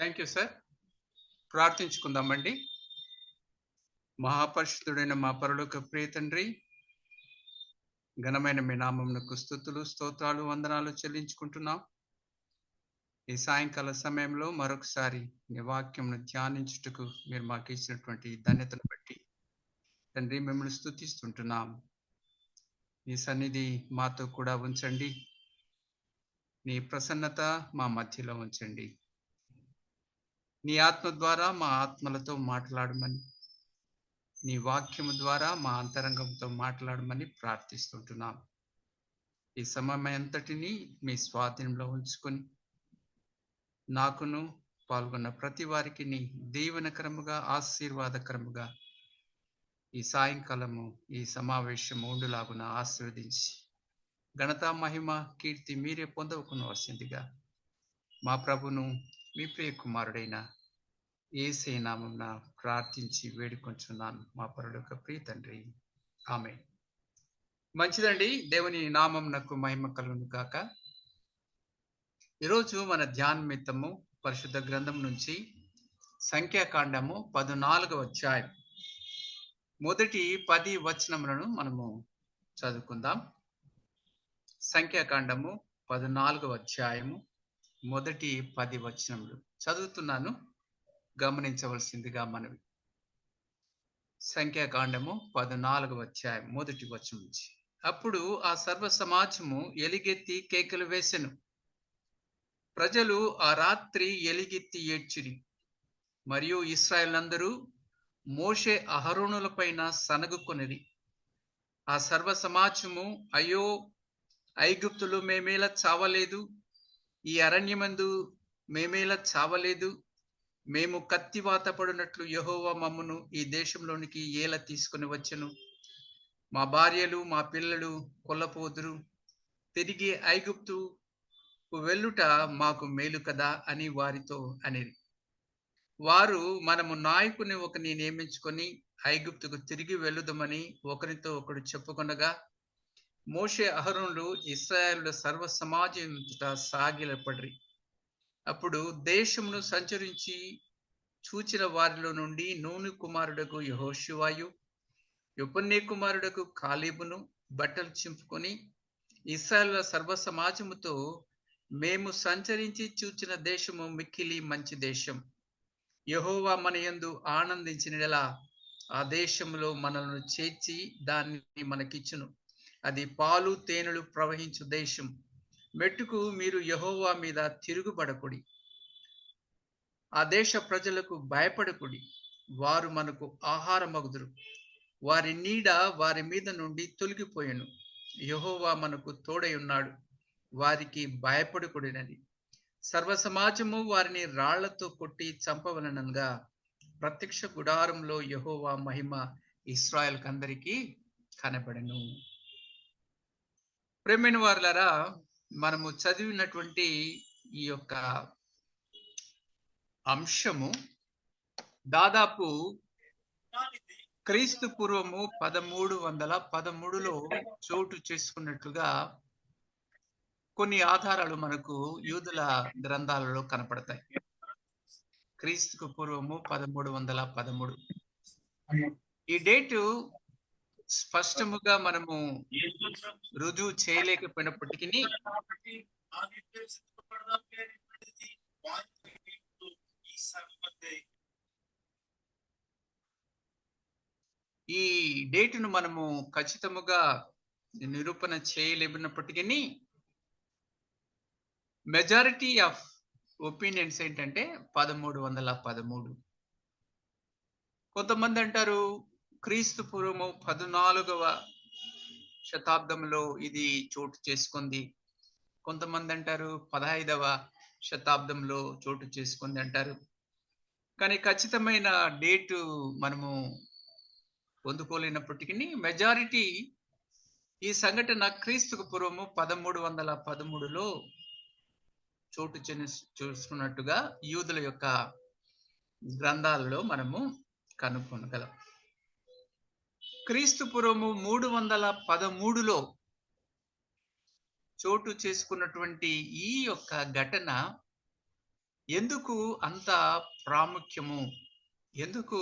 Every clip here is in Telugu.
Thank you sir. ప్రార్థించుకుందామండి. మహాపరిశుద్ధుడైన మా పరలోక ప్రియ తండ్రి, ఘనమైన మీ నామమునకు స్తుతులు, స్తోత్రాలు, వందనాలు చెల్లించుకుంటున్నాం. ఈ సాయంకాల సమయంలో మరొకసారి నీ వాక్యమును ధ్యానించుటకు మీరు మాకు ఇచ్చినటువంటి ధన్యతను బట్టి తండ్రి మిమ్మల్ని స్తుతిస్తుంటున్నాం. నీ సన్నిధి మాతో కూడా ఉంచండి. నీ ప్రసన్నత మా మధ్యలో ఉంచండి. నీ ఆత్మ ద్వారా మా ఆత్మలతో మాట్లాడమని, నీ వాక్యము ద్వారా మా అంతరంగంతో మాట్లాడమని ప్రార్థిస్తుంటున్నాం. ఈ సమయం అంతటిని మీ స్వాధీనంలో ఉంచుకొని నాకును పాల్గొన్న ప్రతి వారికి నీ దీవెనకరముగా ఆశీర్వాదకరముగా ఈ సాయంకాలము ఈ సమావేశం ఉండులాగున ఆశీర్వదించి ఘనత మహిమ కీర్తి మీరే పొందవలసిందిగా మా ప్రభును మీ ప్రియ కుమారుడైన యేసే నామమున ప్రార్థించి వేడుకొంచున్నాను మా పరలోక ప్రియ తండ్రి. ఆమేన్. మంచిదండి, దేవుని నామమునకు మహిమ కలుగును గాక. ఈరోజు మన ధ్యానమిత్తము పరిశుద్ధ గ్రంథం నుంచి సంఖ్యాకాండము 14వ అధ్యాయం మొదటి 10 వచనములను మనము చదువుకుందాం. సంఖ్యాకాండము 14వ అధ్యాయము మొదటి 10 వచనములు చదువుతున్నాను, గమనించవలసిందిగా మనవి. సంఖ్యాకాండము 14వ అధ్యాయం మొదటి వచనం నుంచి. అప్పుడు ఆ సర్వ సమాజము ఎలుగెత్తి కేకలు వేసెను. ప్రజలు ఆ రాత్రి ఎలుగెత్తి ఏడ్చిరి. మరియు ఇశ్రాయేలందరూ మోషే అహరోనులపైన సనగుకొనిరి. ఆ సర్వ సమాజము, అయ్యో, ఐగుప్తులు మేమేలా చావలేదు, ఈ అరణ్యమందు మేమేలా చావలేదు, మేము కత్తివాత పడినట్లు యెహోవా మమ్మను ఈ దేశంలోనికి ఏల తీసుకుని వచ్చెను. మా భార్యలు మా పిల్లలు కొల్లపోదురు. తిరిగి ఐగుప్తు వెళ్ళుట మాకు మేలు కదా అని వారితో అనిరి. వారు, మనము నాయకుని ఒకరిని నియమించుకొని ఐగుప్తుకు తిరిగి వెళ్ళుదమని ఒకరితో ఒకడు చెప్పుకొనగా మోషే అహరోనులు ఇశ్రాయేలుల సర్వ సమాజం సాగిలపడ్రి. అప్పుడు దేశమును సంచరించి చూచిన వారిలో నుండి నూను కుమారుడకు యెహోషువయు, యెఫున్నె కుమారుడకు కాలేబును బట్టలు చింపుకొని ఇశ్రాయేలుల సర్వ సమాజముతో, మేము సంచరించి చూచిన దేశము మిక్కిలి మంచి దేశం. యెహోవా మన యందు ఆనందించినలా ఆ దేశంలో మనలను చేర్చి దాన్ని మనకిచ్చును. అది పాలు తేనెలు ప్రవహించు దేశం. మెట్టుకు మీరు యెహోవా మీద తిరుగుబడకుడి. ఆ దేశ ప్రజలకు భయపడకుడి. వారు మనకు ఆహారమగుదురు. వారి నీడ వారి మీద నుండి తొలగిపోయెను. యెహోవా మనకు తోడై ఉన్నాడు. వారికి భయపడకుడినని సర్వ సమాజము వారిని రాళ్లతో కొట్టి చంపవలనగా ప్రత్యక్ష గుడారంలో యెహోవా మహిమ ఇశ్రాయేల్ కందరికీ కనబడెను. ప్రేమైన వారులారా, మనము చదివినటువంటి ఈ యొక్క అంశము దాదాపు క్రీస్తు పూర్వము 1313లో చోటు చేసుకున్నట్లుగా కొన్ని ఆధారాలు మనకు యూదుల గ్రంథాలలో కనపడతాయి. క్రీస్తుకు పూర్వము 1313. ఈ డేటు స్పష్టముగా మనము రుజువు చేయలేకపోయినప్పటికీ ఈ డేటును మనము ఖచ్చితముగా నిరూపణ చేయలేనప్పటికీ మెజారిటీ ఆఫ్ ఒపీనియన్స్ ఏంటంటే 1313. కొంతమంది అంటారు క్రీస్తు పూర్వము 14వ శతాబ్దంలో ఇది చోటు చేసుకుంది. కొంతమంది అంటారు 15వ శతాబ్దంలో చోటు చేసుకుంది అంటారు. కానీ ఖచ్చితమైన డేటు మనము పొందుకోలేనప్పటికీ మెజారిటీ ఈ సంఘటన క్రీస్తుకు పూర్వము 1313లో చోటు చూసుకున్నట్టుగా యూదుల యొక్క గ్రంథాలలో మనము కనుక్కొనగలం. క్రీస్తు పూర్వము 313లో చోటు చేసుకున్నటువంటి ఈ యొక్క ఘటన ఎందుకు అంత ప్రాముఖ్యము? ఎందుకు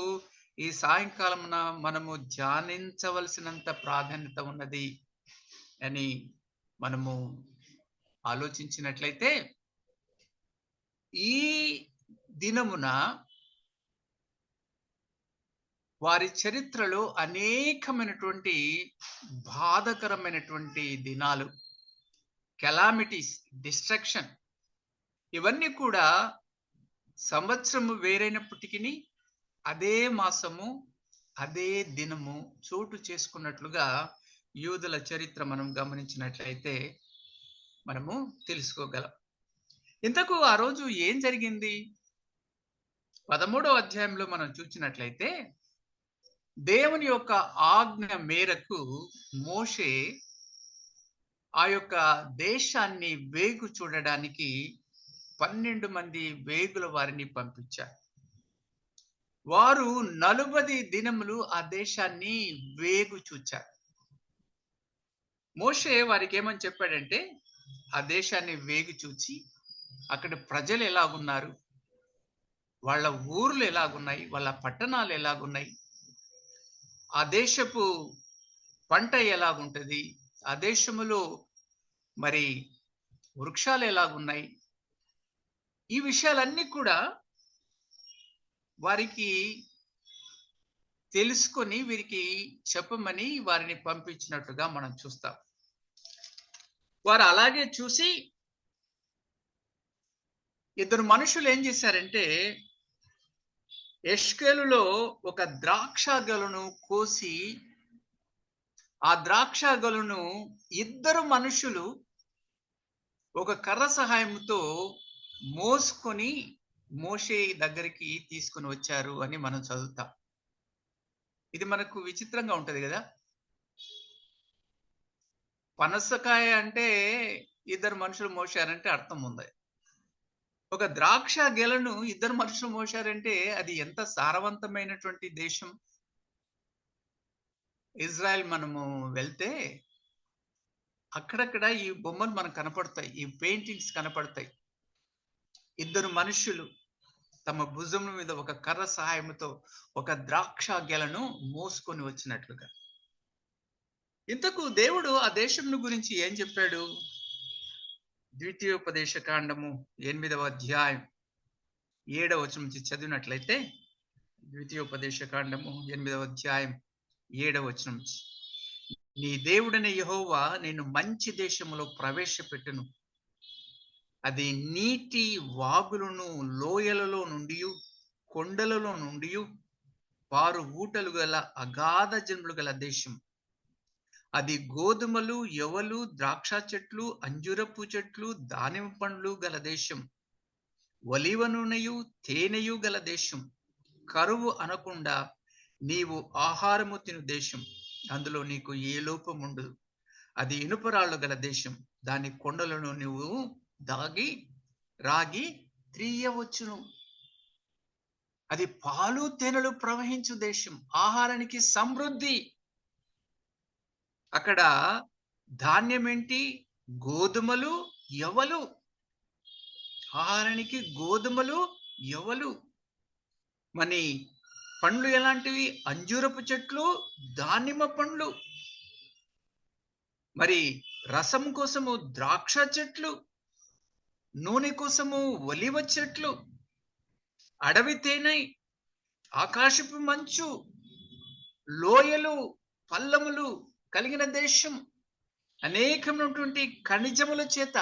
ఈ సాయంకాలమున మనము ధ్యానించవలసినంత ప్రాధాన్యత ఉన్నది అని మనము ఆలోచించినట్లయితే, ఈ దినమున వారి చరిత్రలో అనేకమైనటువంటి బాధకరమైనటువంటి దినాలు, కెలామిటీస్, డిస్ట్రక్షన్, ఇవన్నీ కూడా సంవత్సరము వేరైనప్పటికీ అదే మాసము, అదే దినము చోటు చేసుకున్నట్లుగా యూదుల చరిత్ర మనం గమనించినట్లయితే మనము తెలుసుకోగలం. ఇంతకు ఆ రోజు ఏం జరిగింది? 13వ అధ్యాయంలో మనం చూసినట్లయితే, దేవుని యొక్క ఆజ్ఞ మేరకు మోషే ఆ యొక్క దేశాన్ని వేగు చూడడానికి 12 మంది వేగుల వారిని పంపించారు. వారు 40 దినములు ఆ దేశాన్ని వేగు చూచారు. మోషే వారికి ఏమని చెప్పాడంటే, ఆ దేశాన్ని వేగు చూచి అక్కడ ప్రజలు ఎలాగున్నారు, వాళ్ళ ఊర్లు ఎలాగున్నాయి, వాళ్ళ పట్టణాలు ఎలాగున్నాయి, ఆ దేశపు పంట ఎలాగుంటది, ఆ దేశములో మరి వృక్షాలు ఎలాగున్నాయి, ఈ విషయాలన్నీ కూడా వారికి తెలుసుకొని వీరికి చెప్పమని వారిని పంపించినట్టుగా మనం చూస్తాం. వారు అలాగే చూసి ఇద్దరు మనుషులు ఏం చేశారంటే, ఎష్కేలులో ఒక ద్రాక్ష గెలను కోసి ఆ ద్రాక్ష గెలను ఇద్దరు మనుషులు ఒక కర్ర సహాయంతో మోసుకొని మోషే దగ్గరికి తీసుకొని వచ్చారు అని మనం చదువుతాం. ఇది మనకు విచిత్రంగా ఉంటది కదా. పనసకాయ అంటే ఇద్దరు మనుషులు మోసారంటే అర్థం ఉంది. ఒక ద్రాక్ష గెలను ఇద్దరు మనుషులు మోసారంటే అది ఎంత సారవంతమైనటువంటి దేశం. ఇజ్రాయెల్ మనము వెళ్తే అక్కడక్కడ ఈ బొమ్మలు మనకు కనపడతాయి, ఈ పెయింటింగ్స్ కనపడతాయి. ఇద్దరు మనుషులు తమ భుజం మీద ఒక కర్ర సహాయంతో ఒక ద్రాక్ష గెలను మోసుకొని వచ్చినట్లుగా. ఇంతకు దేవుడు ఆ దేశం గురించి ఏం చెప్పాడు? ద్వితీయోపదేశ కాండము 8వ అధ్యాయం 7వ వచనం నుంచి చదివినట్లయితే, ద్వితీయోపదేశ కాండము 8వ అధ్యాయం 7వ వచనం నుంచి, నీ దేవుడైన యెహోవా నేను మంచి దేశములో ప్రవేశపెట్టును, అది నీటి వాగులను లోయలలో నుండి కొండలలో నుండి పారు ఊటలు గల అగాధ జన్ములు గల దేశం. అది గోధుమలు, యవలు, ద్రాక్ష చెట్లు, అంజూరపు చెట్లు, దానిమ్మ పండ్లు గల దేశం. ఒలీవ నూనెయు తేనెయు గల దేశం. కరువు అనకుండా నీవు ఆహారము తిను దేశం. అందులో నీకు ఏ లోపం ఉండదు. అది ఇనుపరాళ్ళు గల దేశం. దాని కొండలను నువ్వు రాగి త్రియవచ్చును. అది పాలు తేనెలు ప్రవహించు దేశం, ఆహారానికి సమృద్ధి. అక్కడ ధాన్యం ఏంటి? గోధుమలు, యవలు. ఆహారానికి గోధుమలు, యవలు. మరి పండ్లు ఎలాంటివి? అంజూరపు చెట్లు, దానిమ్మ పండ్లు. మరి రసం కోసము ద్రాక్ష చెట్లు, నూనె కోసము ఒలివ చెట్లు, అడవి తేనె, ఆకాశపు మంచు, లోయలు, పల్లములు కలిగిన దేశం, అనేకమైనటువంటి ఖనిజముల చేత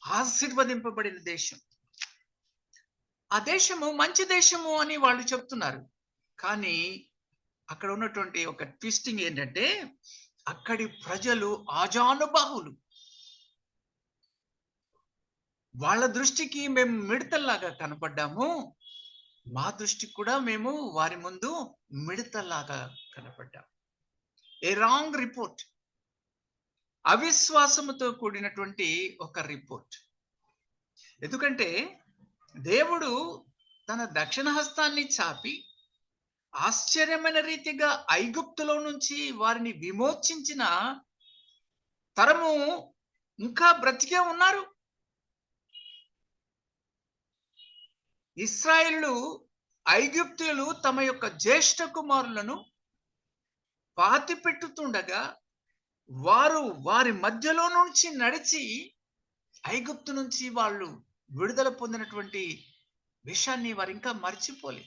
ఆశీర్వదింపబడిన దేశం. ఆ దేశము మంచి దేశము అని వాళ్ళు చెప్తున్నారు. కానీ అక్కడ ఉన్నటువంటి ఒక ట్విస్టింగ్ ఏంటంటే, అక్కడి ప్రజలు ఆజానుబాహులు. వాళ్ళ దృష్టికి మేము మిడతల్లాగా కనపడ్డాము, మా దృష్టికి కూడా మేము వారి ముందు మిడతల్లాగా కనపడ్డాము. ఏ రాంగ్ రిపోర్ట్, అవిశ్వాసముతో కూడినటువంటి ఒక రిపోర్ట్. ఎందుకంటే దేవుడు తన దక్షిణ హస్తాన్ని చాపి ఆశ్చర్యమైన రీతిగా ఐగుప్తులో నుంచి వారిని విమోచించిన తరము ఇంకా బ్రతికే ఉన్నారు. ఇశ్రాయేలు ఐగుప్తీయులు తమ యొక్క జ్యేష్ఠ కుమారులను పాతి పెట్టుతుండగా వారి మధ్యలో నుంచి నడిచి ఐగుప్తు నుంచి వాళ్ళు విడుదల పొందినటువంటి విషయాన్ని వారు ఇంకా మర్చిపోలే.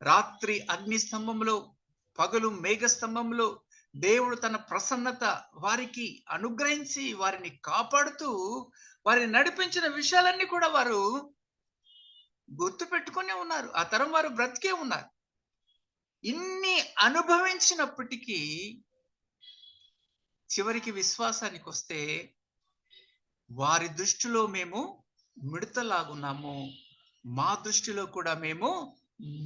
రాత్రి అగ్ని స్తంభంలో, పగలు మేఘ స్తంభంలో దేవుడు తన ప్రసన్నత వారికి అనుగ్రహించి వారిని కాపాడుతూ వారిని నడిపించిన విషయాలన్నీ కూడా వారు గుర్తు పెట్టుకునే ఉన్నారు. ఆ తరం వారు బ్రతికే ఉన్నారు. ఇన్ని అనుభవించినప్పటికీ చివరికి విశ్వాసానికి వస్తే వారి దృష్టిలో మేము మిడతలాగున్నాము, మా దృష్టిలో కూడా మేము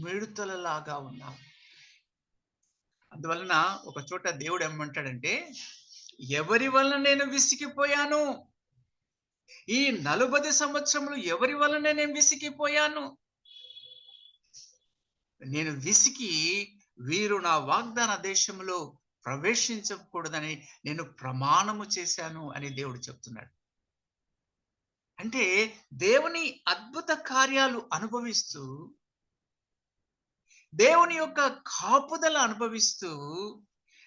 మిడతలలాగా ఉన్నాము. అందువలన ఒక చోట దేవుడు ఏమంటాడంటే, ఎవరి వలన నేను విసిగిపోయాను, ఈ 40 సంవత్సరములు ఎవరి వలన నేను విసిగిపోయాను, నేను విసిగి వీరు నా వాగ్దాన దేశంలో ప్రవేశించకూడదని నేను ప్రమాణము చేశాను అని దేవుడు చెప్తున్నాడు. అంటే దేవుని అద్భుత కార్యాలు అనుభవిస్తూ, దేవుని యొక్క కాపుదల అనుభవిస్తూ,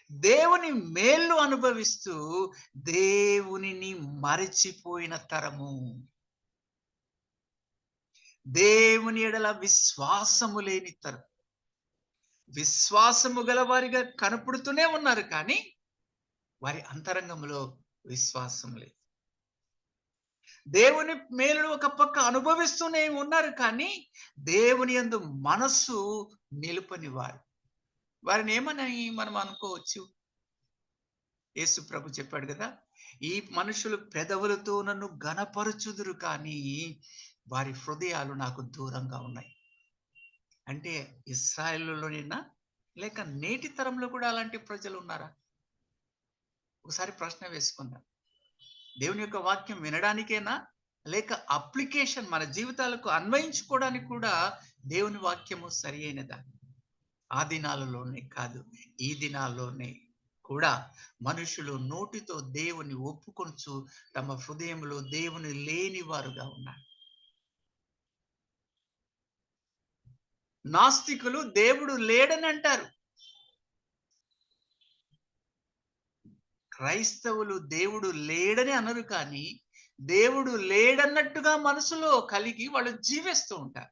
దేవుని మేలు అనుభవిస్తూ దేవునిని మరచిపోయిన తరము, దేవుని ఎడల విశ్వాసము లేని తరం, విశ్వాసము గల వారిగా కనపడుతూనే ఉన్నారు కానీ వారి అంతరంగంలో విశ్వాసం లేదు. దేవుని మేలు ఒక పక్క అనుభవిస్తూనే ఉన్నారు కానీ దేవుని యందు మనస్సు నిలుపని వారిని ఏమని మనం అనుకోవచ్చు? యేసు ప్రభు చెప్పాడు కదా, ఈ మనుషులు పెదవులతో నన్ను ఘనపరచుదురు కానీ వారి హృదయాలు నాకు దూరంగా ఉన్నాయి. అంటే ఇశ్రాయేలులోనేనా లేక నేటి తరంలో కూడా అలాంటి ప్రజలు ఉన్నారా? ఒకసారి ప్రశ్న వేసుకుందాం. దేవుని యొక్క వాక్యం వినడానికేనా లేక అప్లికేషన్ మన జీవితాలకు అన్వయించుకోవడానికి కూడా దేవుని వాక్యము సరి అయినదా? ఆ దినాలలోనే కాదు, ఈ దినాల్లోనే కూడా మనుషులు నోటితో దేవుని ఒప్పుకొనుచు తమ హృదయంలో దేవుని లేని వారుగా ఉన్నారు. నాస్తికులు దేవుడు లేడని అంటారు. క్రైస్తవులు దేవుడు లేడని అనరు కానీ దేవుడు లేడన్నట్టుగా మనసులో కలిగి వాళ్ళు జీవిస్తూ ఉంటారు.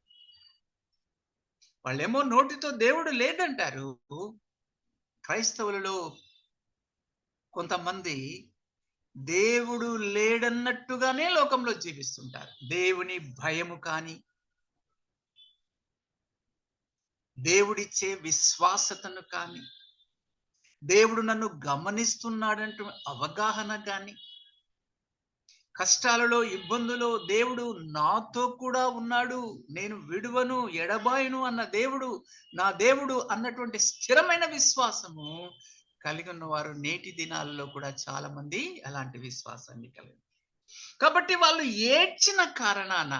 వాళ్ళేమో నోటితో దేవుడు లేడంటారు. క్రైస్తవులలో కొంతమంది దేవుడు లేడన్నట్టుగానే లోకంలో జీవిస్తుంటారు. దేవుని భయము కానీ, దేవుడిచ్చే విశ్వాసతను కానీ, దేవుడు నన్ను గమనిస్తున్నాడంటూ అవగాహన కానీ, కష్టాలలో ఇబ్బందులో దేవుడు నాతో కూడా ఉన్నాడు, నేను విడువను ఎడబాయను అన్న దేవుడు నా దేవుడు అన్నటువంటి స్థిరమైన విశ్వాసము కలిగి ఉన్నవారు నేటి దినాలలో కూడా చాలా మంది అలాంటి విశ్వాసాన్ని కలిగి. కాబట్టి వాళ్ళు ఏడ్చిన కారణాన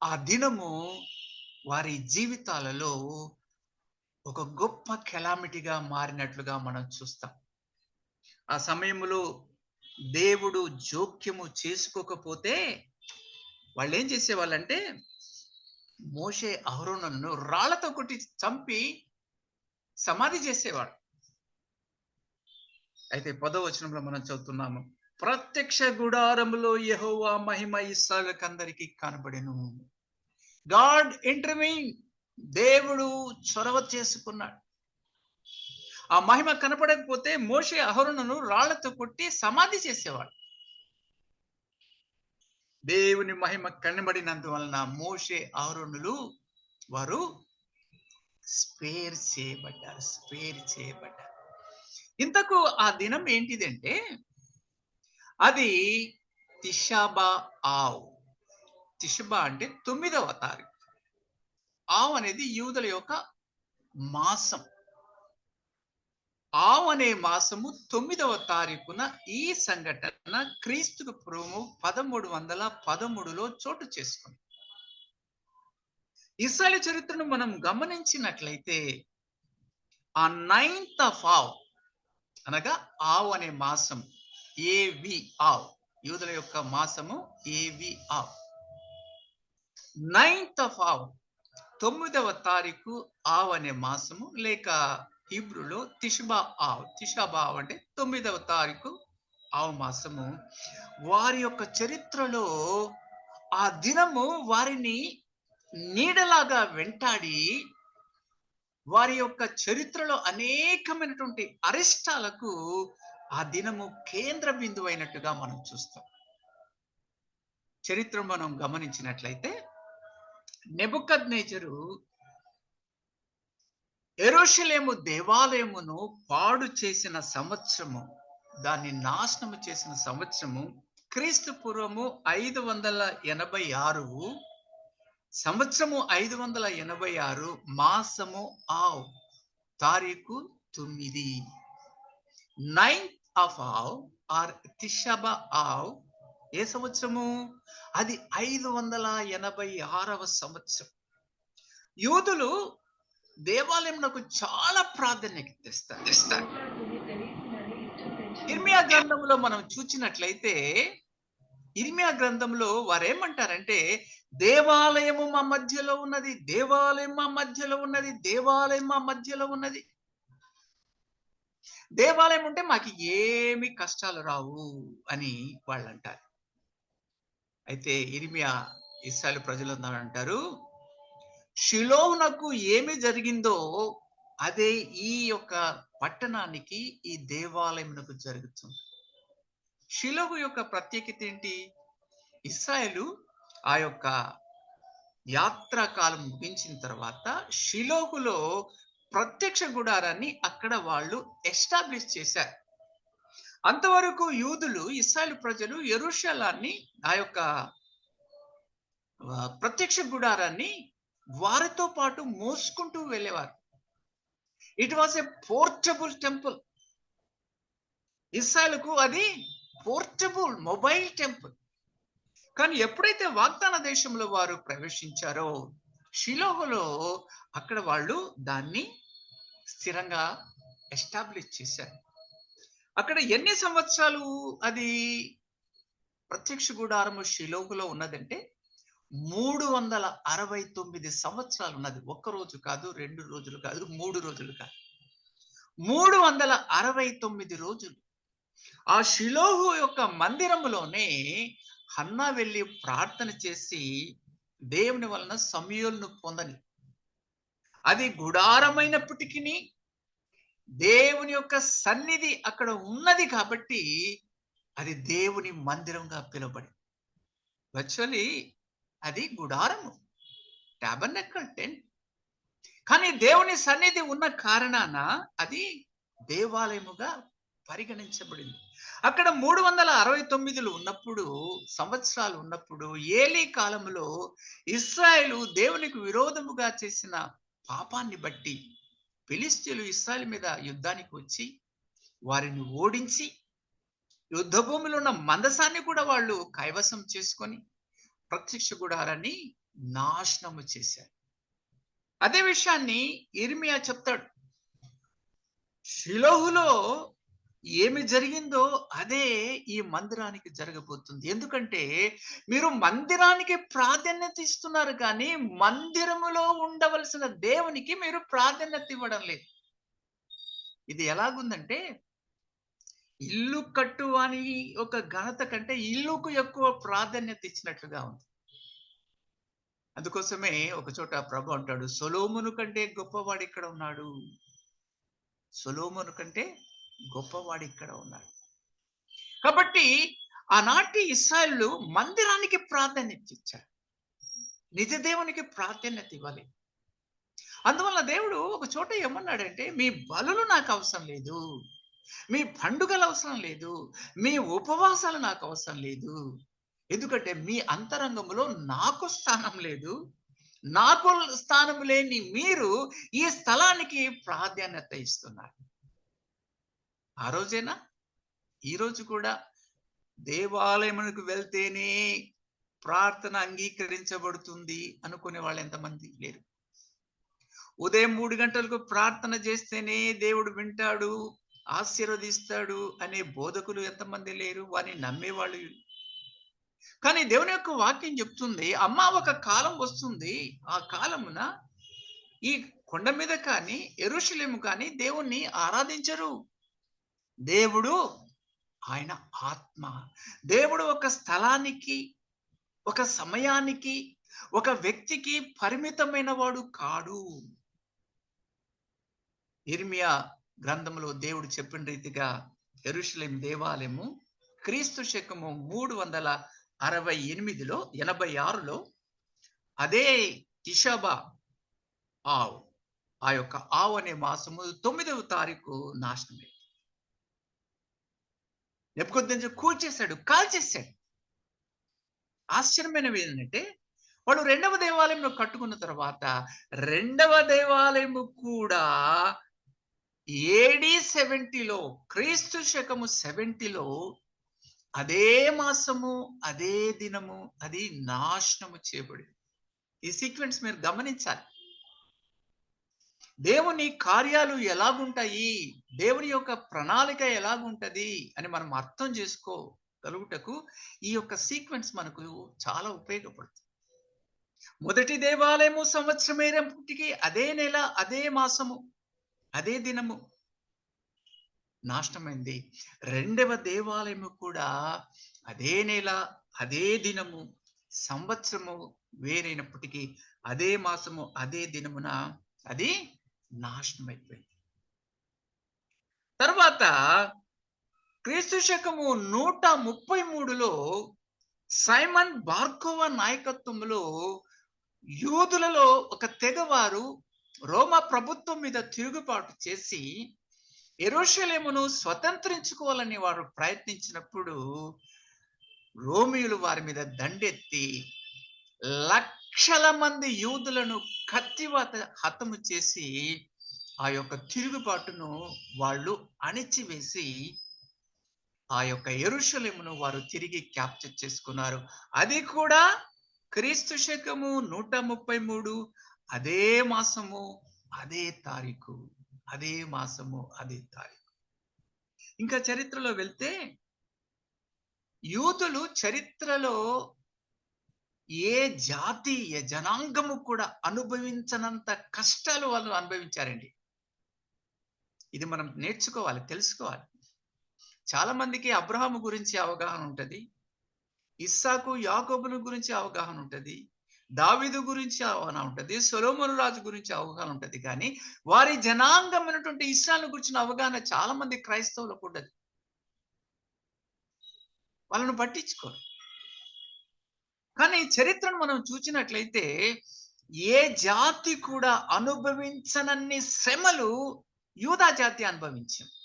ఆ దినము వారి జీవితాలలో ఒక గొప్ప కెలామిటీగా మారినట్లుగా మనం చూస్తాం. ఆ సమయంలో దేవుడు జోక్యము చేసుకోకపోతే వాళ్ళు ఏం చేసేవాళ్ళంటే మోషే అహరోనులను రాళ్లతో కొట్టి చంపి సమాధి చేసేవాడు. అయితే 10వ వచనంలో మనం చదువుతున్నాము, ప్రత్యక్ష గుడారములో యెహోవా మహిమ ఇశ్రాయేలుకు అందరికీ కనబడెను. గాడ్ ఇంటర్వీన్, దేవుడు చొరవ చేసుకున్నాడు. ఆ మహిమ కనపడకపోతే మోషే అహరోనును రాళ్లతో కొట్టి సమాధి చేసేవాడు. దేవుని మహిమ కనబడినందువలన మోషే అహరోనులు వారు స్పేర్ చేయబడ్డారు. ఇంతకు ఆ దినం ఏంటిదంటే అది తిషబా ఆవ్. తిషబా అంటే 9వ తారీఖు. ఆవ్ అనేది యూదుల యొక్క మాసం. ఆవ్ అనే మాసము 9వ తారీఖున ఈ సంఘటన క్రీస్తుకు పూర్వము 1313లో చోటు చేసుకుంది. ఇశ్రాయేలు చరిత్రను మనం గమనించినట్లయితే ఆ 9th of ఆవ్ అనగా ఆవ్ అనే మాసం, ఏవి ఆవ్ యూదుల యొక్క మాసము ఏవి ఆవ్. 9th of ఆవ్, 9వ తారీఖు ఆవ్ అనే మాసము, లేక హీబ్రూలో తిషాబావ్ అంటే 9వ తారీఖు ఆవు మాసము. వారి యొక్క చరిత్రలో ఆ దినము వారిని నీడలాగా వెంటాడి వారి యొక్క చరిత్రలో అనేకమైనటువంటి అరిష్టాలకు ఆ దినము కేంద్ర బిందువు అయినట్టుగా మనం చూస్తాం. చరిత్ర మనం గమనించినట్లయితే నెబుకద్నెజరు యెరూషలేము దేవాలయమును పాడు చేసిన సంవత్సరము, దాన్ని నాశనము చేసిన సంవత్సరము క్రీస్తు పూర్వము 586 సంవత్సరము 586 మాసము ఆవ్, తారీఖు 9. 9th of ఆవ్ ఆర్ తిషాబా ఆవ్ ఏ సంవత్సరము? అది 586వ సంవత్సరం. యూదులు దేవాలయంకు చాలా ప్రాధాన్యత ఇస్తారు. ఇర్మియా గ్రంథంలో మనం చూచినట్లయితే, ఇర్మియా గ్రంథంలో వారేమంటారంటే, దేవాలయము మా మధ్యలో ఉన్నది, దేవాలయం మా మధ్యలో ఉన్నది, దేవాలయం మా మధ్యలో ఉన్నది. దేవాలయం ఉంటే మాకు ఏమి కష్టాలు రావు అని వాళ్ళు అంటారు. అయితే ఇర్మియా ఇశ్రాయేలు ప్రజలందరూ అంటారు, షిలోహునకు ఏమి జరిగిందో అదే ఈ యొక్క పట్టణానికి, ఈ దేవాలయమునకు జరుగుతుంది. షిలోహు యొక్క ప్రత్యేకత ఏంటి? ఇశ్రాయేలు ఆ యొక్క యాత్రా కాలం ముగించిన తర్వాత షిలోహులో ప్రత్యక్ష గుడారాన్ని అక్కడ వాళ్ళు ఎస్టాబ్లిష్ చేశారు. అంతవరకు యూదులు, ఇశ్రాయేలు ప్రజలు యెరూషలేముని, ఆ యొక్క ప్రత్యక్ష గుడారాన్ని వారితో పాటు మోసుకుంటూ వెళ్ళేవారు. It was a portable temple. ఇశ్రాయేలుకు అది పోర్టబుల్ మొబైల్ టెంపుల్. కానీ ఎప్పుడైతే వాగ్దాన దేశంలో వారు ప్రవేశించారో షిలోహులో, అక్కడ వాళ్ళు దాన్ని స్థిరంగా ఎస్టాబ్లిష్ చేశారు. అక్కడ ఎన్ని సంవత్సరాలు అది ప్రత్యక్ష గుడారము షిలోహులో ఉన్నదంటే 369 సంవత్సరాలు ఉన్నది. ఒక్క రోజు కాదు, 2 రోజులు కాదు, 3 రోజులు కాదు, 369 రోజులు. ఆ షిలోహు యొక్క మందిరములోనే హన్నా వెళ్ళి ప్రార్థన చేసి దేవుని వలన సమూయేలును పొందని. అది గుడారమైనప్పటికీ దేవుని యొక్క సన్నిధి అక్కడ ఉన్నది కాబట్టి అది దేవుని మందిరంగా పిలువబడి. యాక్చువల్లీ అది గుడారము, టాబర్నకల్ టెంట్. కానీ దేవుని సన్నిధి ఉన్న కారణాన అది దేవాలయముగా పరిగణించబడింది. అక్కడ 369 ఉన్నప్పుడు, సంవత్సరాలు ఉన్నప్పుడు, ఏలీ కాలంలో ఇశ్రాయేలు దేవునికి విరోధముగా చేసిన పాపాన్ని బట్టి ఫిలిష్తీయులు ఇశ్రాయేలు మీద యుద్ధానికి వచ్చి వారిని ఓడించి యుద్ధ భూమిలో ఉన్న మందసాన్ని కూడా వాళ్ళు కైవసం చేసుకొని ప్రత్యక్ష గుడారాన్ని నాశనము చేశారు. అదే విషయాన్ని ఇర్మియా చెప్తాడు. షిలోహులో ఏమి జరిగిందో అదే ఈ మందిరానికి జరగబోతుంది. ఎందుకంటే మీరు మందిరానికి ప్రాధాన్యత ఇస్తున్నారు, కానీ మందిరములో ఉండవలసిన దేవునికి మీరు ప్రాధాన్యత ఇవ్వడం లేదు. ఇది ఎలాగుందంటే, ఇల్లు కట్టు అని ఒక ఘనత కంటే ఇల్లుకు ఎక్కువ ప్రాధాన్యత ఇచ్చినట్లుగా ఉంది. అందుకోసమే ఒక చోట ప్రభు అంటాడు, సొలొమోను కంటే గొప్పవాడు ఇక్కడ ఉన్నాడు, సొలొమోను కంటే గొప్పవాడు ఇక్కడ ఉన్నాడు. కాబట్టి ఆనాటి ఇశ్రాయేలు మందిరానికి ప్రాధాన్యత ఇచ్చారు, నిజ దేవునికి ప్రాధాన్యత ఇవ్వాలి. అందువల్ల దేవుడు ఒక చోట ఏమన్నాడంటే, మీ బలులు నాకు అవసరం లేదు, మీ పండుగలు అవసరం లేదు, మీ ఉపవాసాలు నాకు అవసరం లేదు. ఎందుకంటే మీ అంతరంగంలో నాకు స్థానం లేదు. నాకు స్థానం లేని మీరు ఈ స్థలానికి ప్రాధాన్యత ఇస్తున్నారు. ఆ రోజేనా, ఈ రోజు కూడా దేవాలయమునకు వెళ్తేనే ప్రార్థన అంగీకరించబడుతుంది అనుకునే వాళ్ళు ఎంతమంది లేరు? ఉదయం 3 గంటలకు ప్రార్థన చేస్తేనే దేవుడు వింటాడు ఆశీర్వదిస్తాడు అనే బోధకులు ఎంతమంది లేరు, వారిని నమ్మేవాళ్ళు. కానీ దేవుని యొక్క వాక్యం చెప్తుంది, అమ్మ ఒక కాలం వస్తుంది, ఆ కాలమున ఈ కొండ మీద కానీ యెరూషలేము కానీ దేవుణ్ణి ఆరాధించరు. దేవుడు ఆయన ఆత్మ. దేవుడు ఒక స్థలానికి, ఒక సమయానికి, ఒక వ్యక్తికి పరిమితమైన వాడు కాడు. ఇర్మియా గ్రంథంలో దేవుడు చెప్పిన రీతిగా యెరూషలేం దేవాలయము క్రీస్తు శకము 368లో 86లో అదే తిషాబా ఆవు, ఆ యొక్క ఆవు అనే మాసము 9వ తారీఖు నాశనమే. నెబుకద్నెజరు కూల్చేశాడు, కాల్చేశాడు. ఆశ్చర్యమైనవి ఏంటంటే వాళ్ళు రెండవ దేవాలయం కట్టుకున్న తర్వాత రెండవ దేవాలయము కూడా AD 70లో, క్రీస్తు శకము 70లో అదే మాసము, అదే దినము అది నాశనము చేయబడింది. ఈ సీక్వెన్స్ మీరు గమనించాలి. దేవుని కార్యాలు ఎలాగుంటాయి, దేవుని యొక్క ప్రణాళిక ఎలాగుంటది అని మనం అర్థం చేసుకోగలుగుటకు ఈ యొక్క సీక్వెన్స్ మనకు చాలా ఉపయోగపడుతుంది. మొదటి దేవాలయము సంవత్సరమేరపుటికి అదే నెల, అదే మాసము, అదే దినము నాశనమైంది. రెండవ దేవాలయము కూడా అదే నెల, అదే దినము, సంవత్సరము వేరైనప్పటికీ అదే మాసము, అదే దినమున అది నాశనమైపోయింది. తర్వాత క్రీస్తు శకము 133లో సైమన్ బార్కోవా నాయకత్వంలో యూదులలో ఒక తెగవారు రోమా ప్రభుత్వం మీద తిరుగుబాటు చేసి యెరూషలేమును స్వతంత్రించుకోవాలని వారు ప్రయత్నించినప్పుడు రోమియులు వారి మీద దండెత్తి లక్షల మంది యూదులను కత్తివాత హతము చేసి ఆ యొక్క తిరుగుబాటును వాళ్ళు అణిచివేసి ఆ యొక్క యెరూషలేమును వారు తిరిగి క్యాప్చర్ చేసుకున్నారు. అది కూడా క్రీస్తు శకము 133 అదే మాసము, అదే తారీఖు, అదే మాసము, అదే తారీఖు. ఇంకా చరిత్రలో వెళ్తే యూదులు చరిత్రలో ఏ జాతి, ఏ జనాంగము కూడా అనుభవించనంత కష్టాలు వాళ్ళు అనుభవించారండి. ఇది మనం నేర్చుకోవాలి, తెలుసుకోవాలి. చాలా మందికి అబ్రహాము గురించి అవగాహన ఉంటది, ఇస్సాకు యాకోబుల గురించి అవగాహన ఉంటది, దావీదు గురించి అవగాహన ఉంటది, సొలొమోను రాజు గురించి అవగాహన ఉంటది. కానీ వారి జనాంగమైనటువంటి ఇస్రాయేలు గురించిన అవగాహన చాలా మంది క్రైస్తవులకు ఉండదు. వాళ్ళను పట్టించుకోరు. కానీ చరిత్రను మనం చూసినట్లయితే ఏ జాతి కూడా అనుభవించనన్ని శ్రమలు యూదా జాతి అనుభవించింది.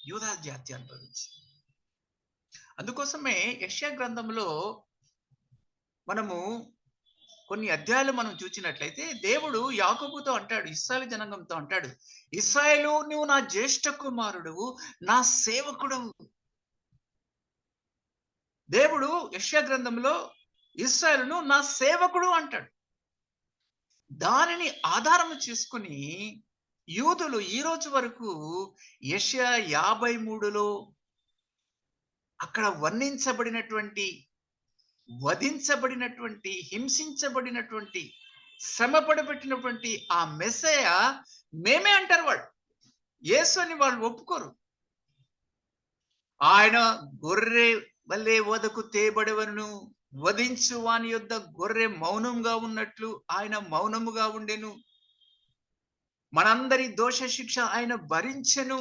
యూదా జాతి అనుభవించింది. అందుకోసమే యెషయా గ్రంథంలో మనము కొన్ని అధ్యాయాలు మనం చూసినట్లయితే దేవుడు యాకోబుతో అంటాడు, ఇశ్రాయేలు జనాంగంతో అంటాడు, ఇశ్రాయేలు నువ్వు నా జ్యేష్ఠ కుమారుడు, నా సేవకుడవు. దేవుడు యెషయా గ్రంథంలో ఇశ్రాయేలును నా సేవకుడు అంటాడు. దానిని ఆధారం చేసుకుని యూదులు ఈ రోజు వరకు యెషయా 53లో అక్కడ వర్ణించబడినటువంటి, వధించబడినటువంటి, హింసించబడినటువంటి, శ్రమపడబెట్టినటువంటి ఆ మెస్సయ మేమే అంటారు. వాళ్ళు యేసు అని వాళ్ళు ఒప్పుకోరు. ఆయన గొర్రె వల్లే వదకు తేబడవను, వధించు వాని యొద్ద గొర్రె మౌనంగా ఉన్నట్లు ఆయన మౌనముగా ఉండెను, మనందరి దోష శిక్ష ఆయన భరించెను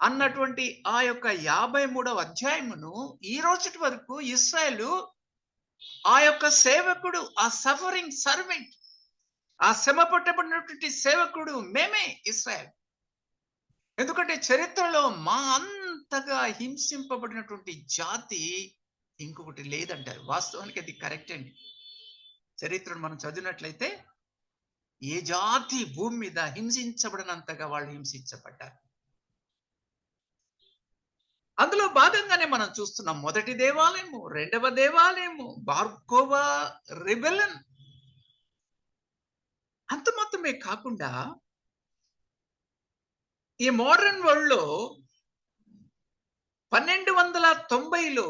అన్నటువంటి ఆ యొక్క 53వ అధ్యాయమును ఈ రోజు వరకు ఇశ్రాయేలు ఆ యొక్క సేవకుడు, ఆ సఫరింగ్ సర్వెంట్, ఆ శ్రమ పట్టబడినటువంటి సేవకుడు మేమే ఇశ్రాయేల్. ఎందుకంటే చరిత్రలో మా అంతగా హింసింపబడినటువంటి జాతి ఇంకొకటి లేదంటారు. వాస్తవానికి అది కరెక్ట్ అండి. చరిత్రను మనం చదివినట్లయితే ఏ జాతి భూమి మీద హింసించబడినంతగా వాళ్ళు హింసించబడ్డారు. అందులో భాగంగానే మనం చూస్తున్నాం మొదటి దేవాలయము, రెండవ దేవాలయము, బార్కోవా రెబెలన్. అంత మాత్రమే కాకుండా ఈ మోడర్న్ వరల్డ్ లో 1290లో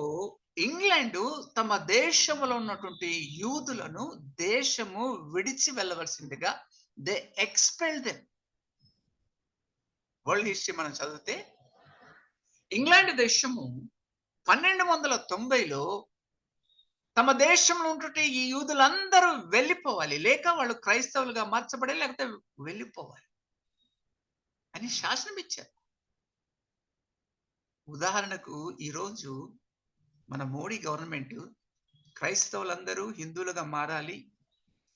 ఇంగ్లాండ్ తమ దేశంలో ఉన్నటువంటి యూదులను దేశము విడిచి వెళ్ళవలసిందిగా they expel them. World history మనం చదివితే ఇంగ్లాండ్ దేశము 1290లో తమ దేశంలో ఉంటుంటే ఈ యూదులందరూ వెళ్ళిపోవాలి, లేక వాళ్ళు క్రైస్తవులుగా మార్చబడి లేకపోతే వెళ్ళిపోవాలి అని శాసనం ఇచ్చారు. ఉదాహరణకు ఈరోజు మన మోడీ గవర్నమెంట్ క్రైస్తవులందరూ హిందువులుగా మారాలి,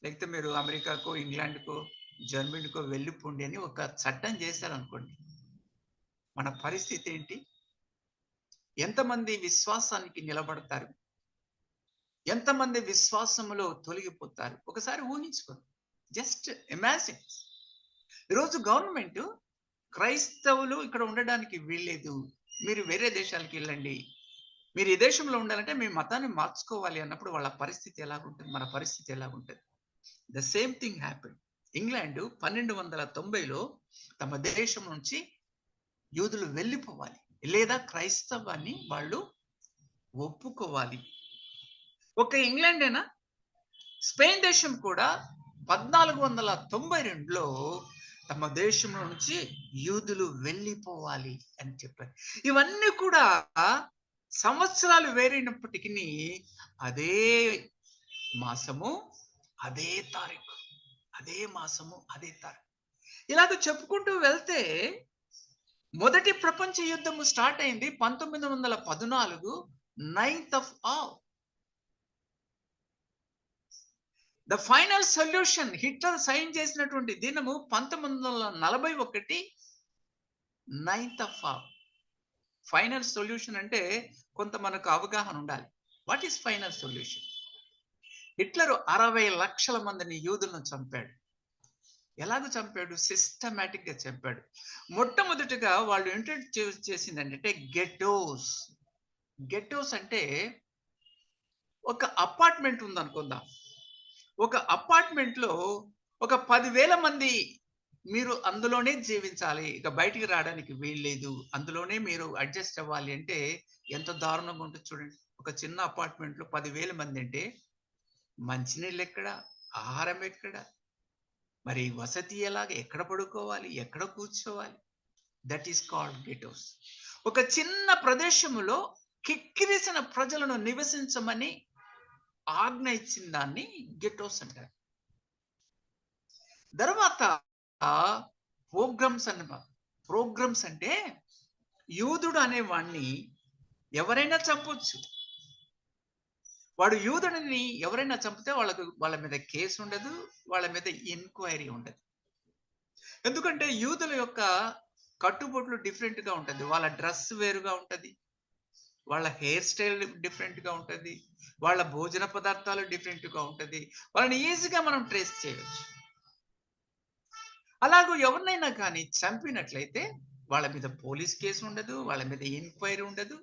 లేకపోతే మీరు అమెరికాకో ఇంగ్లాండ్కో జర్మనీకో వెళ్ళిపోండి అని ఒక చట్టం చేశారనుకోండి, మన పరిస్థితి ఏంటి? ఎంతమంది విశ్వాసానికి నిలబడతారు? ఎంతమంది విశ్వాసములో తొలగిపోతారు? ఒకసారి ఊహించుకోండి. Just imagine. ఈరోజు గవర్నమెంట్ క్రైస్తవులు ఇక్కడ ఉండడానికి వీల్లేదు, మీరు వేరే దేశాలకు వెళ్ళండి, మీరు ఈ దేశంలో ఉండాలంటే మీ మతాన్ని మార్చుకోవాలి అన్నప్పుడు వాళ్ళ పరిస్థితి ఎలాగుంటుంది, మన పరిస్థితి ఎలాగుంటుంది? The same thing happen. England 1290లో తమ దేశం నుంచి యూదులు వెళ్ళిపోవాలి, లేదా క్రైస్తవాన్ని వాళ్ళు ఒప్పుకోవాలి. ఒక ఇంగ్లాండేనా, స్పెయిన్ దేశం కూడా 1492లో తమ దేశం నుంచి యూదులు వెళ్ళిపోవాలి అని చెప్పారు. ఇవన్నీ కూడా సంవత్సరాలు వేరైనప్పటికీ అదే మాసము అదే తారీఖు, అదే మాసము అదే తారీఖు. ఇలాగ చెప్పుకుంటూ వెళ్తే మొదటి ప్రపంచ యుద్ధము స్టార్ట్ అయింది 1914 9th of August. The final solution Hitler sign చేసినటువంటి దినము 1941 9th of August. Final solution అంటే కొంత మనకు అవగాహన ఉండాలి. What is final solution? Hitler 60 లక్షల మందిని యూదులను చంపాడు. ఎలాగో చంపాడు? సిస్టమేటిక్ గా చంపాడు. మొట్టమొదటిగా వాళ్ళు ఇంట్రడ్యూస్ చేసింది ఏంటంటే గెటోస్. గెటోస్ అంటే ఒక అపార్ట్మెంట్ ఉందనుకుందాం. ఒక అపార్ట్మెంట్ లో ఒక 10,000 మంది మీరు అందులోనే జీవించాలి, ఇక బయటికి రావడానికి వీల్లేదు, అందులోనే మీరు అడ్జస్ట్ అవ్వాలి అంటే ఎంత దారుణంగా ఉంటుంది చూడండి. ఒక చిన్న అపార్ట్మెంట్ లో 10,000 మంది అంటే మంచినీళ్ళు ఎక్కడ, ఆహారం ఎక్కడ, మరి వసతి ఎలాగ, ఎక్కడ పడుకోవాలి, ఎక్కడ కూర్చోవాలి? That is called ghettos. ఒక చిన్న ప్రదేశంలో కిక్కిరిసిన ప్రజలను నివసించమని ఆజ్ఞ ఇచ్చిన దాన్ని గెటోస్ అంటారు. తర్వాత ప్రోగ్రామ్స్ అన్నమాట. ప్రోగ్రామ్స్ అంటే యూదుడు అనేవాడిని ఎవరైనా చంపొచ్చు. వాడు యూదుడిని ఎవరైనా చంపితే వాళ్ళ మీద కేసు ఉండదు, వాళ్ళ మీద ఎంక్వైరీ ఉండదు. ఎందుకంటే యూదుల యొక్క కట్టుబొట్లు డిఫరెంట్ గా ఉంటది, వాళ్ళ డ్రెస్ వేరుగా ఉంటది, వాళ్ళ హెయిర్ స్టైల్ డిఫరెంట్ గా ఉంటది, వాళ్ళ భోజన పదార్థాలు డిఫరెంట్ గా ఉంటది. వాళ్ళని ఈజీగా మనం ట్రేస్ చేయవచ్చు. అలాగూ ఎవరినైనా కానీ చంపినట్లయితే వాళ్ళ మీద పోలీస్ కేసు ఉండదు, వాళ్ళ మీద ఎంక్వైరీ ఉండదు.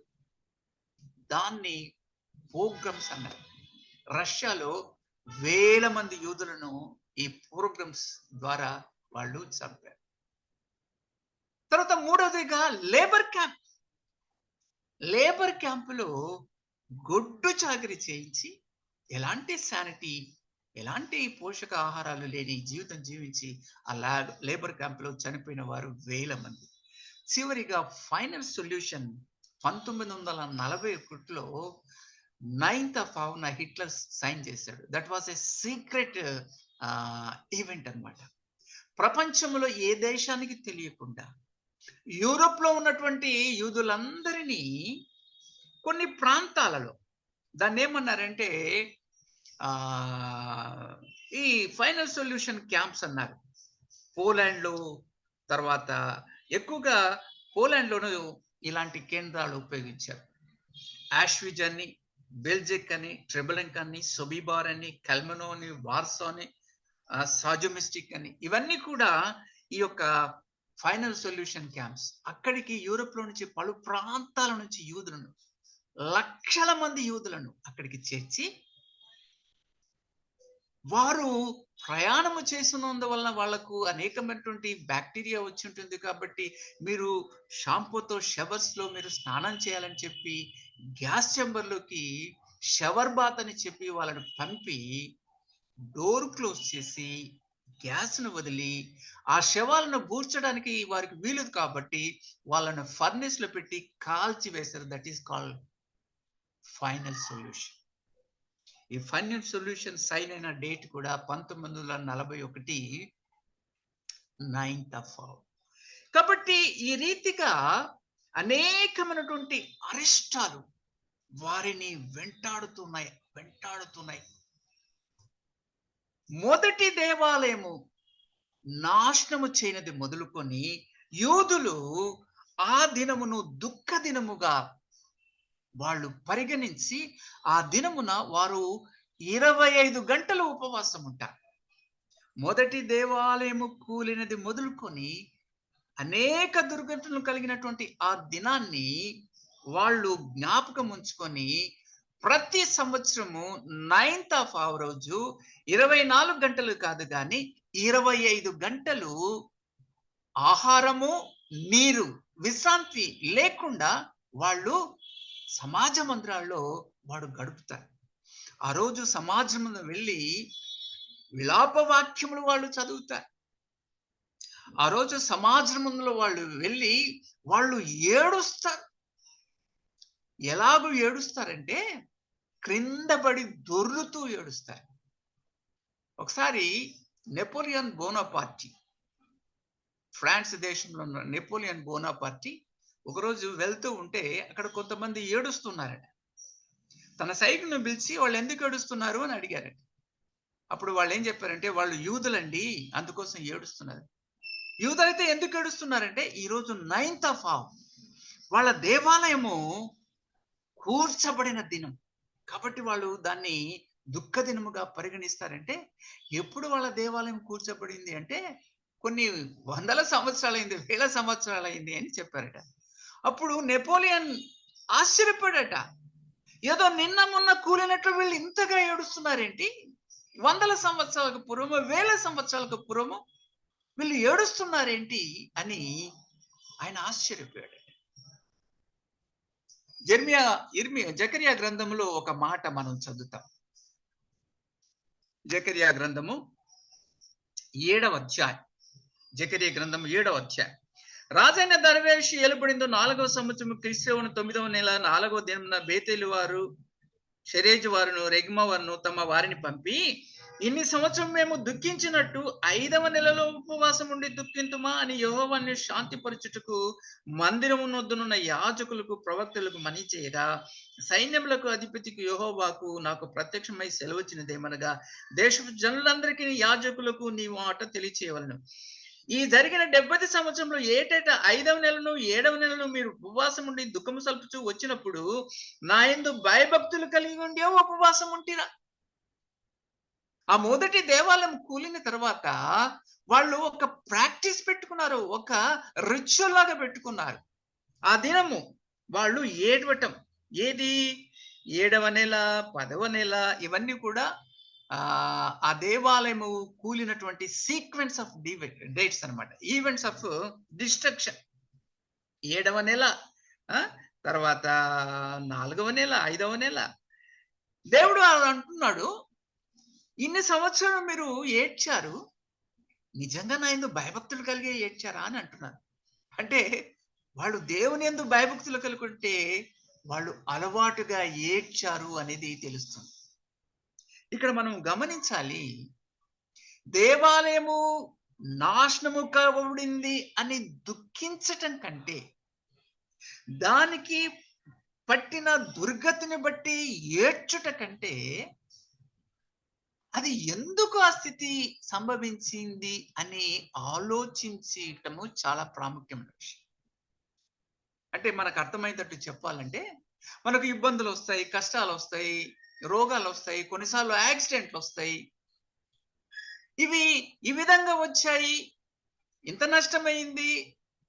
దాన్ని ప్రోగ్రామ్స్ అన్నారు. రష్యాలో వేల మంది యూదులను ఈ ప్రోగ్రామ్స్ ద్వారా వాళ్ళు చంపారు. తర్వాత మూడవదిగా లేబర్ క్యాంప్. లేబర్ క్యాంపులో గొడ్డు చాకరీ చేయించి ఎలాంటి శానిటీ, ఎలాంటి పోషక ఆహారాలు లేని జీవితం జీవించి ఆ లేబర్ క్యాంపులో చనిపోయిన వారు వేల మంది. చివరిగా ఫైనల్ సొల్యూషన్ 1941లో 9th of August Hitler sign చేశాడు. That was a secret event అన్నమాట. ప్రపంచంలో ఏ దేశానికి తెలియకుండా యూరోప్ లో ఉన్నటువంటి యూదులందరినీ కొన్ని ప్రాంతాలలో, దాన్ని ఏమన్నారంటే ఈ ఫైనల్ సొల్యూషన్ క్యాంప్స్ అన్నారు. పోలాండ్ లో, తర్వాత ఎక్కువగా పోలాండ్ లోను ఇలాంటి కేంద్రాలు ఉపయోగించారు. ఆష్విజ్ అని, బెల్జిక్ అని, ట్రెబలంక్ అని, సొబిబార్ అని, కల్మనో అని, వార్సో అని, సాజోమిస్టిక్ అని, ఇవన్నీ కూడా ఈ యొక్క ఫైనల్ సొల్యూషన్ క్యాంప్స్. అక్కడికి యూరోప్ లో నుంచి పలు ప్రాంతాల నుంచి యూదులను, లక్షల మంది యూదులను అక్కడికి చేర్చి వారు ప్రయాణము చేసినందువలన వాళ్లకు అనేకమైనటువంటి బ్యాక్టీరియా వచ్చి ఉంటుంది. కాబట్టి మీరు షాంపూతో షవర్స్ లో మీరు స్నానం చేయాలని చెప్పి గ్యాస్ చెంబర్లోకి షవర్ బాత్ అని చెప్పి వాళ్ళని పంపి డోర్ క్లోజ్ చేసి గ్యాస్ను వదిలి ఆ శవాలను బూర్చడానికి వారికి వీలుదు కాబట్టి వాళ్ళను ఫర్నెస్ లో పెట్టి కాల్చి వేశారు. That is called final solution. ఈ ఫైనల్ సొల్యూషన్ సైన్ అయిన డేట్ కూడా 1941 9th of August. కాబట్టి ఈ రీతిగా అనేకమైనటువంటి అరిష్టాలు వారిని వెంటాడుతున్నాయి. మొదటి దేవాలయము నాశనము చేయనది మొదలుకొని యూదులు ఆ దినమును దుఃఖ దినముగా వాళ్ళు పరిగణించి ఆ దినమున వారు 25 గంటలు ఉపవాసం ఉంటారు. మొదటి దేవాలయము కూలినది మొదలుకొని అనేక దుర్ఘటనలు కలిగినటువంటి ఆ దినాన్ని వాళ్ళు జ్ఞాపకం ఉంచుకొని ప్రతి సంవత్సరము 9th of August రోజు 24 గంటలు కాదు కానీ 25 గంటలు ఆహారము నీరు విశ్రాంతి లేకుండా వాళ్ళు సమాజ మందిరాల్లో వాడు గడుపుతారు. ఆ రోజు సమాజం వెళ్ళి విలాప వాక్యములు వాళ్ళు చదువుతారు. ఆ రోజు సమాజం ముందులో వాళ్ళు వెళ్ళి వాళ్ళు ఏడుస్తారు. ఎలాగూ ఏడుస్తారంటే క్రింద పడి దొర్లుతూ ఏడుస్తారు. ఒకసారి నెపోలియన్ బోనాపార్టీ, ఫ్రాన్స్ దేశంలో ఉన్న నెపోలియన్ బోనాపార్టీ ఒకరోజు వెళ్తూ ఉంటే అక్కడ కొంతమంది ఏడుస్తున్నారట. తన సైనికులను పిలిచి వాళ్ళు ఎందుకు ఏడుస్తున్నారు అని అడిగారట. అప్పుడు వాళ్ళు ఏం చెప్పారంటే వాళ్ళు యూదులండి, అందుకోసం ఏడుస్తున్నారు. యూదులైతే ఎందుకు ఏడుస్తున్నారంటే ఈరోజు 9th of August వాళ్ళ దేవాలయము కూర్చబడిన దినం కాబట్టి వాళ్ళు దాన్ని దుఃఖ దినముగా పరిగణిస్తారంటే ఎప్పుడు వాళ్ళ దేవాలయం కూర్చబడింది అంటే కొన్ని వందల సంవత్సరాలైంది, వేల సంవత్సరాలైంది అని చెప్పారట. అప్పుడు నెపోలియన్ ఆశ్చర్యపడట. ఏదో నిన్న మొన్న కూలినట్లు వీళ్ళు ఇంతగా ఏడుస్తున్నారేంటి? వందల సంవత్సరాలకు పూర్వము, వేల సంవత్సరాలకు పూర్వము వీళ్ళు ఏడుస్తున్నారేంటి అని ఆయన ఆశ్చర్యపోయాడు. జకరియా గ్రంథములో ఒక మాట మనం చదువుతాం. జకరియా గ్రంథము 7వ అధ్యాయం. జకరియా గ్రంథము 7వ అధ్యాయం. రాజైన దర్వేషు ఏలుబడిందో 4వ సంవత్సరం క్రీస్తువును 9వ నెల 4వ దినమున బేతేలు వారు షెరేజు వారును రెగ్మ వారును తమ వారిని పంపి ఇన్ని సంవత్సరం మేము దుఃఖించినట్టు 5వ నెలలో ఉపవాసం ఉండి దుఃఖింతుమా అని యెహోవాను శాంతిపరచుటకు మందిరమునొద్దనున్న యాజకులకు ప్రవక్తలకు మని చేయగా సైన్యములకు అధిపతికి యెహోవాకు నాకు ప్రత్యక్షమై సెలవచ్చినదేమనగా దేశపు జనులందరికీ యాజకులకు నీ మాట తెలియచేయవలను. ఈ జరిగిన 70 సంవత్సరంలో ఏటేటా 5వ నెలను 7వ నెలను మీరు ఉపవాసం ఉండి దుఃఖము సల్పుచూ వచ్చినప్పుడు నా యందు భయభక్తులు కలిగి ఉండి ఉపవాసం ఉంటిరా. ఆ మొదటి దేవాలయం కూలిన తర్వాత వాళ్ళు ఒక ప్రాక్టీస్ పెట్టుకున్నారు, ఒక రిచువల్ లాగా పెట్టుకున్నారు. ఆ దినము వాళ్ళు ఏడవటం, ఏది 7వ నెల 10వ నెల ఇవన్నీ కూడా ఆ దేవాలయము కూలినటువంటి సీక్వెన్స్ ఆఫ్ డేట్స్ అన్నమాట, ఈవెంట్స్ ఆఫ్ డిస్ట్రక్షన్. 7వ నెల, తర్వాత 4వ నెల, 5వ నెల. దేవుడు అంటున్నాడు, ఇన్ని సంవత్సరాలు మీరు ఏడ్చారు, నిజంగా నా యందు భయభక్తులు కలిగే ఏడ్చారా అని అంటున్నారు. అంటే వాళ్ళు దేవుని యందు భయభక్తులు కలుగుంటే వాళ్ళు అలవాటుగా ఏడ్చారు అనేది తెలుస్తుంది. ఇక్కడ మనం గమనించాలి, దేవాలయము నాశనము కాబడింది అని దుఃఖించటం కంటే దానికి పట్టిన దుర్గతిని బట్టి ఏడ్చుట కంటే అది ఎందుకు ఆ స్థితి సంభవించింది అని ఆలోచించటము చాలా ప్రాముఖ్యమైన విషయం. అంటే మనకు అర్థమైనట్టు చెప్పాలంటే మనకు ఇబ్బందులు వస్తాయి, కష్టాలు వస్తాయి, రోగాలు వస్తాయి, కొన్నిసార్లు యాక్సిడెంట్లు వస్తాయి. ఇవి ఈ విధంగా వచ్చాయి, ఇంత నష్టమైంది,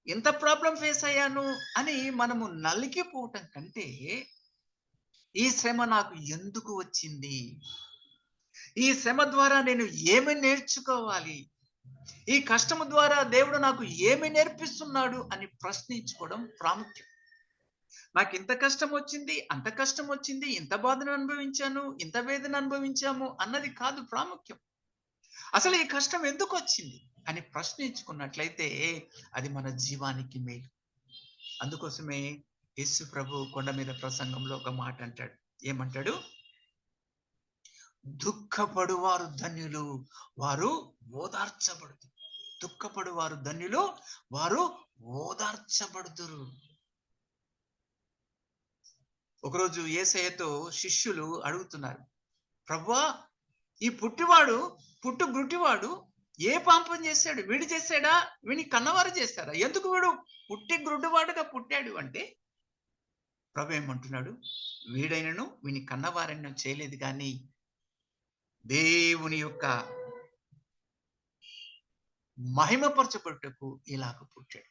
ఇంత ప్రాబ్లం ఫేస్ అయ్యాను అని మనము నలిగిపోవటం కంటే ఈ శ్రమ నాకు ఎందుకు వచ్చింది, ఈ శ్రమ ద్వారా నేను ఏమి నేర్చుకోవాలి, ఈ కష్టము ద్వారా దేవుడు నాకు ఏమి నేర్పిస్తున్నాడు అని ప్రశ్నించుకోవడం ప్రాముఖ్యం. నాకు ఇంత కష్టం వచ్చింది, అంత కష్టం వచ్చింది, ఇంత బాధను అనుభవించాను, ఇంత వేదన అనుభవించాము అన్నది కాదు ప్రాముఖ్యం. అసలు ఈ కష్టం ఎందుకు వచ్చింది అని ప్రశ్నించుకున్నట్లయితే అది మన జీవానికి మేలు. అందుకోసమే యేసు ప్రభు కొండ మీద ప్రసంగంలో ఒక మాట అంటాడు. ఏమంటాడు? దుఃఖపడువారు ధన్యులు, వారు ఓదార్చబడుదురు. దుఃఖపడువారు ధన్యులు, వారు ఓదార్చబడుదురు. ఒకరోజు యేసయ్యతో శిష్యులు అడుగుతున్నారు, ప్రభువా, ఈ పుట్టు గుడ్డివాడు ఏ పాపం చేశాడు? వీడు చేశాడా, వీని కన్నవారు చేశారా? ఎందుకు వీడు పుట్టి గుడ్డివాడుగా పుట్టాడు అంటే ప్రభు ఏమంటున్నాడు? వీడైనను వీని కన్నవారైనా చేయలేదు, కానీ దేవుని యొక్క మహిమపరచబట్టుకు ఇలాగ పుట్టాడు.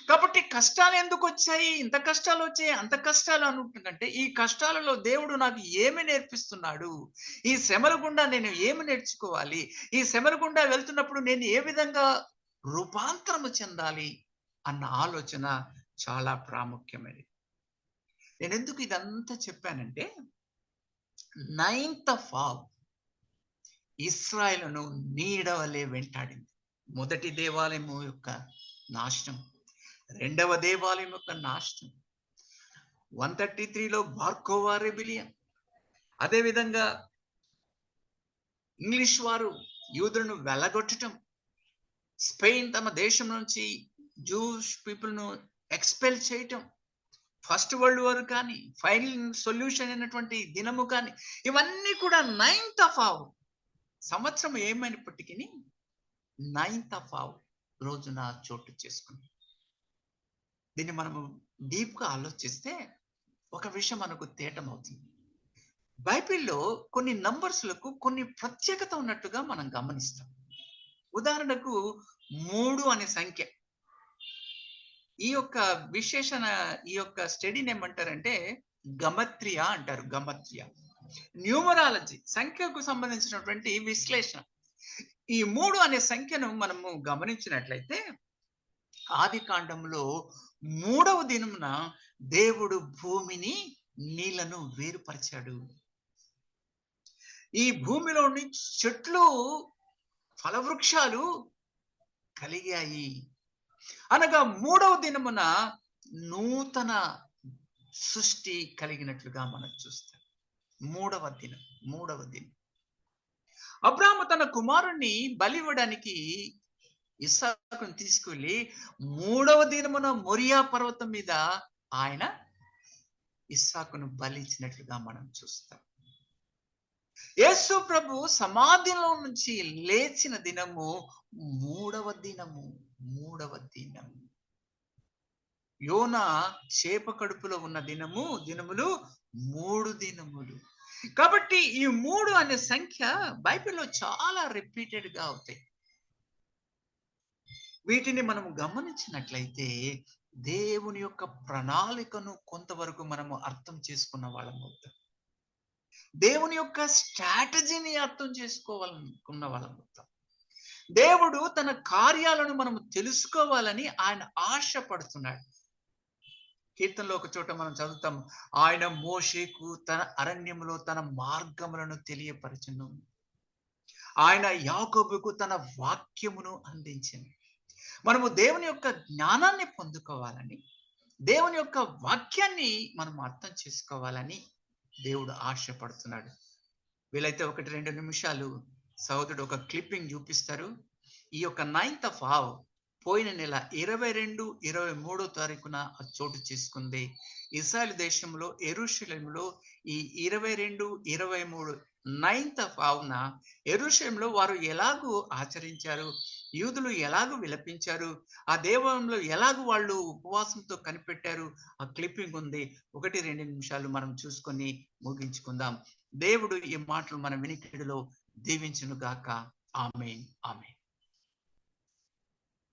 కాబట్టి కష్టాలు ఎందుకు వచ్చాయి, ఇంత కష్టాలు వచ్చాయి, అంత కష్టాలు అనుకుంటుందంటే ఈ కష్టాలలో దేవుడు నాకు ఏమి నేర్పిస్తున్నాడు, ఈ శ్రమల గుండా నేను ఏమి నేర్చుకోవాలి, ఈ శ్రమల గుండా వెళ్తున్నప్పుడు నేను ఏ విధంగా రూపాంతరము చెందాలి అన్న ఆలోచన చాలా ప్రాముఖ్యమైనది. నేను ఎందుకు ఇదంతా చెప్పానంటే, 9th of Av ఇశ్రాయేలును నీడవలే వెంటాడింది. మొదటి దేవాలయం యొక్క నాశనం, రెండవ దేవాలయం యొక్క నాశనం, 133లో బార్కోవా రెబిలియన్, అదేవిధంగా ఇంగ్లీష్ వారు యూదులను వెళ్ళగొట్టడం, స్పెయిన్ తమ దేశం నుంచి జూస్ పీపుల్ను ఎక్స్పెల్ చేయటం, ఫస్ట్ వరల్డ్ వార్ కానీ, ఫైనల్ సొల్యూషన్ అయినటువంటి దినము కానీ, ఇవన్నీ కూడా 9th of Av సంవత్సరం ఏమైనప్పటికీ 9th of Av రోజున చోటు చేసుకుంది. దీన్ని మనము డీప్ గా ఆలోచిస్తే ఒక విషయం మనకు తేటమవుతుంది. బైబిల్లో కొన్ని నంబర్స్లకు కొన్ని ప్రత్యేకత ఉన్నట్టుగా మనం గమనిస్తాం. ఉదాహరణకు 3 అనే సంఖ్య, ఈ యొక్క విశేషణ, ఈ యొక్క స్టడీని ఏమంటారంటే గమత్రియా అంటారు. గమత్రియా న్యూమరాలజీ, సంఖ్యకు సంబంధించినటువంటి విశ్లేషణ. ఈ 3 అనే సంఖ్యను మనము గమనించినట్లయితే ఆది కాండంలో 3వ దినమున దేవుడు భూమిని నీళ్లను వేరుపరిచాడు. ఈ భూమిలోని చెట్లు, ఫలవృక్షాలు కలిగాయి. అనగా 3వ దినమున నూతన సృష్టి కలిగినట్లుగా మనం చూస్తాం. 3వ దినం అబ్రాహాము తన కుమారుణ్ణి బలి ఇవ్వడానికి ఇస్సాకును తీసుకువెళ్ళి 3వ దినమున మొరియా పర్వతం మీద ఆయన ఇస్సాకును బలిచ్చినట్లుగా మనం చూస్తాం. యేసు ప్రభు సమాధిలో నుంచి లేచిన దినము 3వ దినము. యోనా చేప కడుపులో ఉన్న దినములు 3 దినములు. కాబట్టి ఈ 3 అనే సంఖ్య బైబిల్లో చాలా రిపీటెడ్ గా అవుతాయి. వీటిని మనము గమనించినట్లయితే దేవుని యొక్క ప్రణాళికను కొంతవరకు మనము అర్థం చేసుకున్న వాళ్ళం అవుతాం. దేవుని యొక్క స్ట్రాటజీని అర్థం చేసుకోవాలనుకున్న వాళ్ళం అవుతాం. దేవుడు తన కార్యాలను మనము తెలుసుకోవాలని ఆయన ఆశపడుతున్నాడు. కీర్తనలో ఒక చోట మనం చదువుతాం, ఆయన మోషేకు తన అరణ్యములో తన మార్గములను తెలియపరచును, ఆయన యాకోబుకు తన వాక్యమును అందించెను. మనము దేవుని యొక్క జ్ఞానాన్ని పొందుకోవాలని, దేవుని యొక్క వాక్యాన్ని మనం అర్థం చేసుకోవాలని దేవుడు ఆశపడుతున్నాడు. వీలైతే 1-2 నిమిషాలు సహోదరుడు ఒక క్లిప్పింగ్ చూపిస్తారు. ఈ యొక్క 9th of Av పోయిన నెల 22-23 తారీఖున చోటు చేసుకుంది. ఇశ్రాయేలు దేశంలో యెరూషలేములో ఈ 22-23 9th of Avన యెరూషలేములో వారు ఎలాగూ ఆచరించారు, యూదులు ఎలాగూ విలపించారు, ఆ దేవాలయంలో ఎలాగూ వాళ్ళు ఉపవాసంతో కనిపెట్టారు. ఆ క్లిప్పింగ్ ఉంది. 1-2 నిమిషాలు మనం చూసుకొని ముగించుకుందాం. దేవుడు ఈ మాటలు మన వినికిడిలో దీవించును గాక. ఆమేన్.